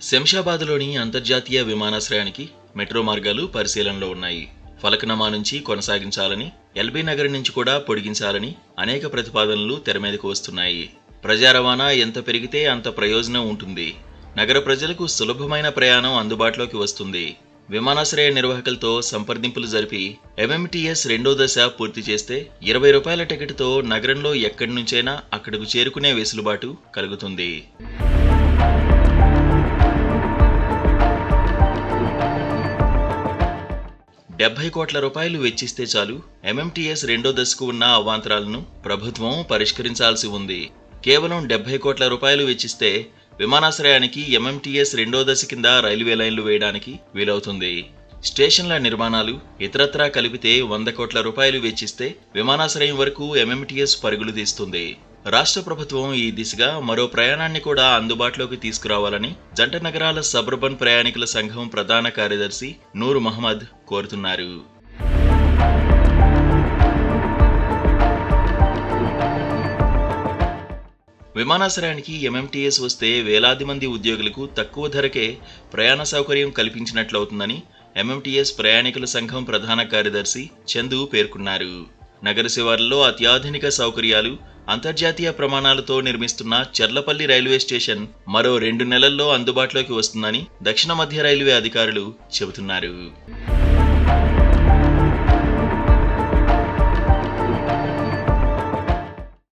శంషాబాద్లోని అంతర్జాతీయ విమానాశ్రయానికి మెట్రో మార్గాలు పరిశీలనలో ఉన్నాయి. ఫలక్నమా నుంచి కొనసాగించాలని, ఎల్బీ నగర్ నుంచి కూడా పొడిగించాలని అనేక ప్రతిపాదనలు తెరమీదకు వస్తున్నాయి. ప్రజా రవాణా ఎంత పెరిగితే అంత ప్రయోజనం ఉంటుంది. నగర ప్రజలకు సులభమైన ప్రయాణం అందుబాటులోకి వస్తుంది. విమానాశ్రయ నిర్వాహకులతో సంప్రదింపులు జరిపి ఎంఎంటీఎస్ రెండో దశ పూర్తి చేస్తే 20 రూపాయల టికెట్తో నగరంలో ఎక్కడి నుంచైనా అక్కడకు చేరుకునే వెసులుబాటు కలుగుతుంది. ₹70 కోట్ల వెచ్చిస్తే చాలు ఎంఎంటీఎస్ రెండో దశకు ఉన్న అవాంతరాలను ప్రభుత్వం పరిష్కరించాల్సి ఉంది. కేవలం ₹70 కోట్ల వెచ్చిస్తే విమానాశ్రయానికి ఎంఎంటీఎస్ రెండో దశ కింద రైల్వే లైన్లు వేయడానికి వీలవుతుంది. స్టేషన్ల నిర్మాణాలు ఇతరత్రా కలిపితే ₹100 కోట్ల వెచ్చిస్తే విమానాశ్రయం వరకు ఎంఎంటీఎస్ పరుగులు తీస్తుంది. రాష్ట్ర ప్రభుత్వం ఈ దిశగా మరో ప్రయాణాన్ని కూడా అందుబాటులోకి తీసుకురావాలని జంట నగరాల సబర్బన్ ప్రయాణికుల సంఘం ప్రధాన కార్యదర్శి నూర్ మహమ్మద్ కోరుతున్నారు. విమానాశ్రయానికి ఎంఎంటీఎస్ వస్తే వేలాది మంది ఉద్యోగులకు తక్కువ ధరకే ప్రయాణ సౌకర్యం కల్పించినట్లవుతుందని ఎంఎంటీఎస్ ప్రయాణికుల సంఘం ప్రధాన కార్యదర్శి చందు పేర్కొన్నారు. నగర శివార్లలో అత్యాధునిక సౌకర్యాలు, అంతర్జాతీయ ప్రమాణాలతో నిర్మిస్తున్న చర్లపల్లి రైల్వే స్టేషన్ మరో 2 నెలల్లో అందుబాటులోకి వస్తుందని దక్షిణ మధ్య రైల్వే అధికారులు చెబుతున్నారు.